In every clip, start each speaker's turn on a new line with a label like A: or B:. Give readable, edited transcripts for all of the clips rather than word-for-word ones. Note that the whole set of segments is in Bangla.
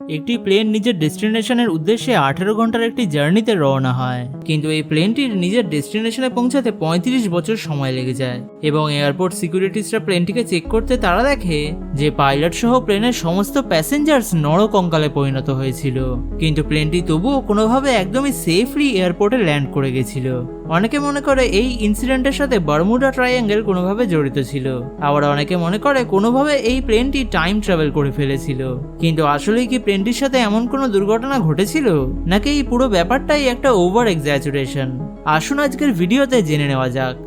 A: একটি প্লেন নিজের ডেস্টিনেশনের উদ্দেশ্যে 18 ঘন্টার একটি জার্নিতে রওনা হয়, কিন্তু এই প্লেনটির নিজের ডেস্টিনেশনে পৌঁছাতে 35 বছর সময় লেগে যায়। এবং এয়ারপোর্ট সিকিউরিটিসরা প্লেনটিকে চেক করতে তারা দেখে যে পাইলট সহ প্লেনের সমস্ত প্যাসেঞ্জার্স নরকঙ্কালে পরিণত হয়েছিল, কিন্তু প্লেনটি তবুও কোনোভাবে একদমই সেফলি এয়ারপোর্টে ল্যান্ড করে গেছিল। অনেকে মনে করে এই ইনসিডেন্টের সাথে বারমুডা ট্রায়াঙ্গেল কোনোভাবে জড়িত ছিল, আবার অনেকে মনে করে কোনোভাবে এই প্লেনটি টাইম ট্রাভেল করে ফেলেছিল। কিন্তু আসলেই কি প্লেনটির সাথে এমন কোনো দুর্ঘটনা ঘটেছিল, নাকি এই পুরো ব্যাপারটাই একটা ওভার এক্সাজুরেশন? আসুন আজকের ভিডিওতে জেনে নেওয়া যাক।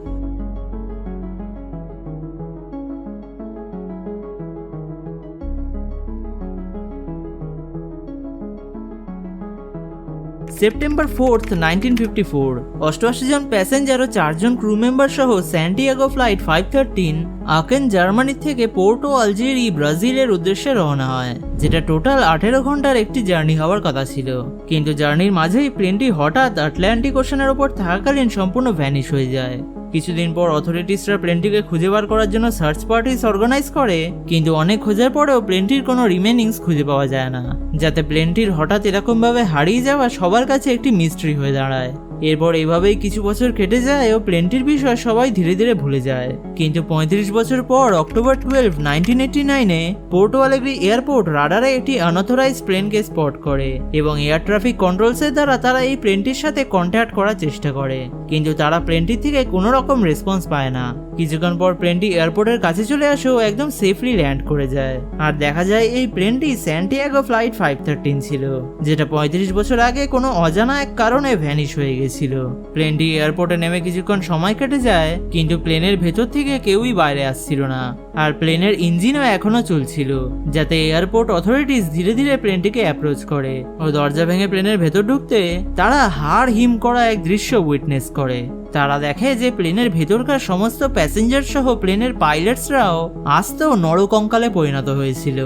A: সেপ্টেম্বর 4, 1954 88 জন প্যাসেঞ্জার ও 4 জন ক্রু মেম্বার সহ স্যান্টিয়াগো ফ্লাইট 513 আকেন জার্মানি থেকে পোর্টো আলজেরি ব্রাজিলের উদ্দেশ্যে রওনা হয়, যেটা টোটাল 18 ঘন্টার একটি জার্নি হওয়ার কথা ছিল। কিন্তু জার্নির মাঝেই প্লেনটি হঠাৎ আটলান্টিক ওশানের ওপর থাকাকালীন সম্পূর্ণ ভ্যানিশ হয়ে যায়। কিছুদিন পর অথরিটিসরা প্লেনটিকে খুঁজে বার করার জন্য সার্চ পার্টিস অর্গানাইজ করে, কিন্তু অনেক খোঁজার পরেও প্লেনটির কোনো রিমেনিংস খুঁজে পাওয়া যায় না, যাতে প্লেনটির হঠাৎ এরকমভাবে হারিয়ে যাওয়া সবার কাছে একটি মিস্ট্রি হয়ে দাঁড়ায়। এরপর এইভাবেই কিছু বছর কেটে যায় ও প্লেনটির বিষয় সবাই ধীরে ধীরে ভুলে যায়। কিন্তু 35 বছর পর অক্টোবর 12, 1989-এ পোর্টো আলেগ্রি এয়ারপোর্ট রাডারে একটি আনঅথরাইজড প্লেনকে স্পট করে এবং এয়ার ট্রাফিক কন্ট্রোলসের দ্বারা তারা এই প্লেনটির সাথে কন্ট্যাক্ট করার চেষ্টা করে, কিন্তু তারা প্লেনটির থেকে কোনো রকম রেসপন্স পায় না। কিছুক্ষণ পর প্লেনটি এয়ারপোর্টের কাছে চলে আসে ও একদম সেফলি ল্যান্ড করে যায়। আর দেখা যায় এই প্লেনটি স্যান্টিয়াগো ফ্লাইট 513 ছিল, যেটা 35 বছর আগে কোনো অজানা এক কারণে ভ্যানিশ হয়ে গেছিল। প্লেনটি এয়ারপোর্টে নেমে কিছুক্ষণ সময় কেটে যায়, কিন্তু প্লেনের ভেতর থেকে কেউই বাইরে আসছিল না, আর প্লেনের ইঞ্জিনও এখনো চলছিল, যাতে এয়ারপোর্ট অথরিটিস ধীরে ধীরে প্লেনটিকে অ্যাপ্রোচ করে ও দরজা ভেঙে প্লেনের ভেতর ঢুকতে তারা হাড় হিম করা এক দৃশ্য উইটনেস করে। তারা দেখে যে প্লেনের ভেতরকার সমস্ত প্যাসেঞ্জার সহ প্লেনের পাইলটসরাও আস্তেও নরকঙ্কালে পরিণত হয়েছিল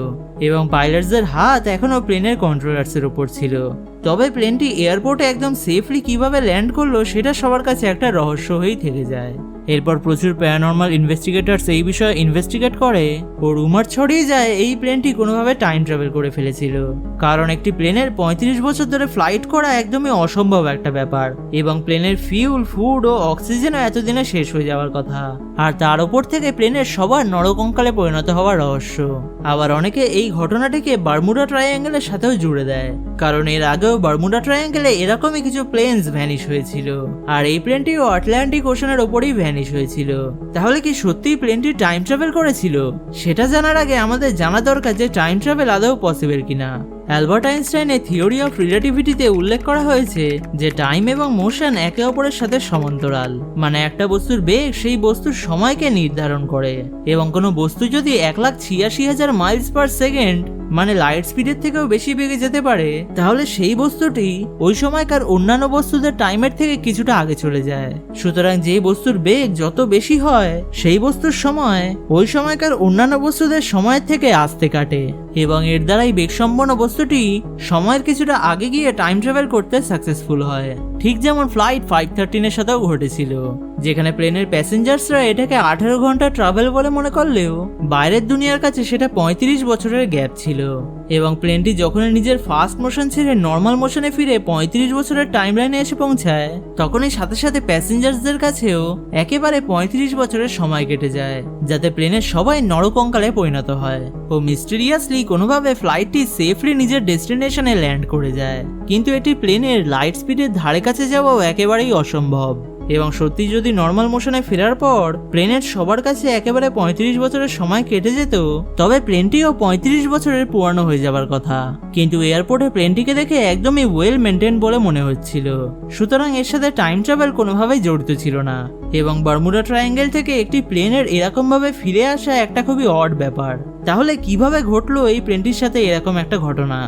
A: এবং পাইলটসদের হাত এখনো প্লেনের কন্ট্রোলার্সের উপর ছিল। তবে প্লেনটি এয়ারপোর্টে একদম সেফলি কিভাবে ল্যান্ড করলো সেটা সবার কাছে একটা রহস্য হয়েই থেকে যায়। এরপর প্রচুর প্যারানর্মাল ইনভেস্টিগেটরস এই বিষয়ে ইনভেস্টিগেট করে ও রুমার ছড়িয়ে যায় এই প্লেনটি কোনোভাবে টাইম ট্রাভেল করে ফেলেছিল, কারণ একটি প্লেনের 35 বছর ধরে ফ্লাইট করা একদমই অসম্ভব একটা ব্যাপার এবং প্লেনের ফিউল, ফুড ও অক্সিজেনও এতদিনে শেষ হয়ে যাওয়ার কথা, আর তার উপর থেকে প্লেনের সবার নরকঙ্কালে পরিণত হওয়ার রহস্য। আবার অনেকে এই ঘটনাটিকে বারমুডা ট্রায়াঙ্গেলের সাথেও জুড়ে দেয়, কারণ এর আগেও বারমুডা ট্রায়াঙ্গেলে এরকমই কিছু প্লেনস ভ্যানিশ হয়েছিল, আর এই প্লেনটিও আটলান্টিক ওশানের ওপরেই ভ্যানিশ হয়েছিল। তাহলে কি সত্যিই প্লেনটি টাইম ট্রাভেল করেছিল? সেটা জানার আগে আমাদের জানা দরকার যে টাইম ট্রাভেল আদৌ পসিবল কিনা। অ্যালবার্ট আইনস্টাইনের থিওরি অফ রিলেটিভিটিতে উল্লেখ করা হয়েছে যে টাইম এবং মোশন একে অপরের সাথে সমান্তরাল, মানে একটা বস্তুর বেগ সেই বস্তুর সময়কে নির্ধারণ করে, এবং কোনো বস্তু যদি 1,86,000 মাইলস পার সেকেন্ড মানে লাইট স্পিডের থেকেও বেশি বেগে যেতে পারে, তাহলে সেই বস্তুটি ওই সময়কার অন্যান্য বস্তুদের টাইমের থেকে কিছুটা আগে চলে যায়। সুতরাং যে বস্তুর বেগ যত বেশি হয় সেই বস্তুর সময় ওই সময়কার অন্যান্য বস্তুদের সময়ের থেকে আসতে কাটে, এবং এর দ্বারাই বেগসম্পন্ন বস্তুটি সময়ের কিছুটা আগে গিয়ে টাইম ট্রাভেল করতে সাকসেসফুল হয়। ঠিক যেমন ফ্লাইট 513-এর সাথেও ঘটেছিল, যেখানে প্লেনের প্যাসেঞ্জার্সরা এটাকে 18 ঘন্টা ট্রাভেল বলে মনে করলেও বাইরের দুনিয়ার কাছে সেটা 35 বছরের গ্যাপ ছিল, এবং প্লেনটি যখনই নিজের ফাস্ট মোশন ছেড়ে নর্মাল মোশনে ফিরে 35 বছরের টাইম লাইনে এসে পৌঁছায়, তখনই সাথে সাথে প্যাসেঞ্জার্সদের কাছেও একেবারে 35 বছরের সময় কেটে যায়, যাতে প্লেনের সবাই নরকঙ্কালে পরিণত হয় ও মিস্টেরিয়াসলি কোনোভাবে ফ্লাইটটি সেফলি নিজের ডেস্টিনেশনে ল্যান্ড করে যায়। কিন্তু এটি প্লেনের লাইট স্পিডের ধারে কাছে যাওয়াও একেবারেই অসম্ভব, এবং সত্যি যদি নর্মাল মোশনে ফেরার পর প্লেনের সবার কাছে একেবারে 35 বছরের সময় কেটে যেত, তবে প্লেনটিও 35 বছরের পুরানো হয়ে যাবার কথা। কিন্তু এয়ারপোর্টে প্লেনটিকে দেখে একদমই ওয়েল মেনটেন বলে মনে হচ্ছিল, সুতরাং এর সাথে টাইম ট্রাভেল কোনোভাবেই জড়িত ছিল না, এবং বারমুডা ট্রায়াঙ্গেল থেকে একটি প্লেনের এরকম ভাবে ফিরে আসা একটা খুবই অড ব্যাপার। তাহলে কিভাবে ঘটলো এই প্লেনটির সাথে এরকম একটা ঘটনা?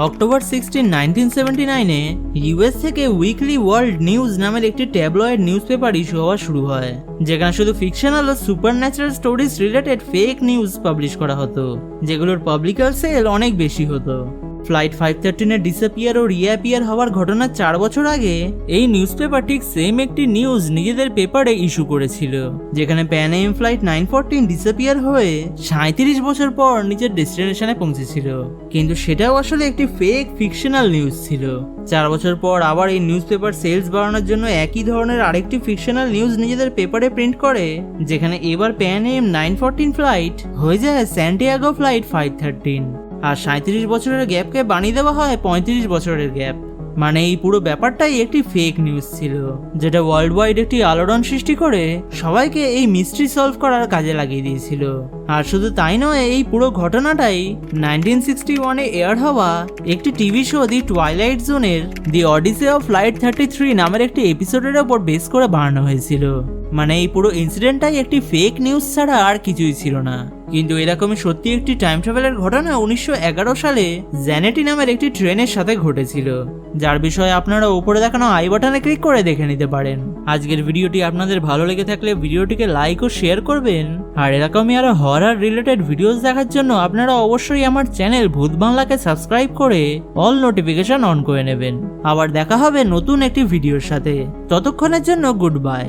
A: অক্টোবর 16, 1979-এ ইউএস থেকে উইকলি ওয়ার্ল্ড নিউজ নামের একটি ট্যাবলয়েড নিউজ পেপার ইস্যু হওয়া শুরু হয়, যেখানে শুধু ফিকশনাল ও supernatural stories related fake news publish করা হতো, যেগুলোর পাবলিকার সেল অনেক বেশি হতো। ফ্লাইট 513 ডিসঅ্যাপিয়ার ও রিঅ্যাপিয়ার হওয়ার ঘটনার 4 বছর আগে এই নিউজ পেপার ঠিক সেম একটি নিউজ নিজেদের পেপারে ইস্যু করেছিল, যেখানে প্যান এম ফ্লাইট 914 ডিসঅ্যাপিয়ার হয়ে 37 বছর পর নিজের ডেস্টিনেশনে পৌঁছেছিল। কিন্তু সেটাও আসলে একটি ফেক ফিকশনাল নিউজ ছিল। 4 বছর পর আবার এই নিউজ পেপার সেলস বাড়ানোর জন্য একই ধরনের আরেকটি ফিকশনাল নিউজ নিজেদের পেপারে প্রিন্ট করে, যেখানে এবার প্যান এম 914 ফ্লাইট হয়ে যায় স্যান্টিয়াগো ফ্লাইট 513, আর 37 বছরের গ্যাপকে বানিয়ে দেওয়া হয় 35 বছরের গ্যাপ। মানে এই পুরো ব্যাপারটাই একটি ফেক নিউজ ছিল, যেটা ওয়ার্ল্ড ওয়াইড একটি আলোড়ন সৃষ্টি করে সবাইকে এই মিস্ট্রি সলভ করার কাজে লাগিয়ে দিয়েছিল। আর শুধু তাই নয়, এই পুরো ঘটনাটাই 1961-এ এয়ার হওয়া একটি টিভি শো দি টুয়াইলাইট জোনের দি অডিসে অফ ফ্লাইট 33 নামের একটি এপিসোডের ওপর বেস করে বানানো হয়েছিল। মানে এই পুরো ইনসিডেন্টটাই একটি ফেক নিউজ ছাড়া আর কিছুই ছিল না। কিন্তু এরকমই সত্যি একটি টাইম ট্রাভেলের ঘটনা 1911 সালে জ্যানেটি নামের একটি ট্রেনের সাথে ঘটেছিল, যার বিষয়ে আপনারা উপরে দেখানো আই বাটনে ক্লিক করে দেখে নিতে পারেন। আজকের ভিডিওটি আপনাদের ভালো লেগে থাকলে ভিডিওটিকে লাইক ও শেয়ার করবেন, আর এরকমই আরো হরর রিলেটেড ভিডিওস দেখার জন্য আপনারা অবশ্যই আমার চ্যানেল ভূত বাংলাকে সাবস্ক্রাইব করে অল নোটিফিকেশন অন করে নেবেন। আবার দেখা হবে নতুন একটি ভিডিওর সাথে, ততক্ষণের জন্য গুড বাই।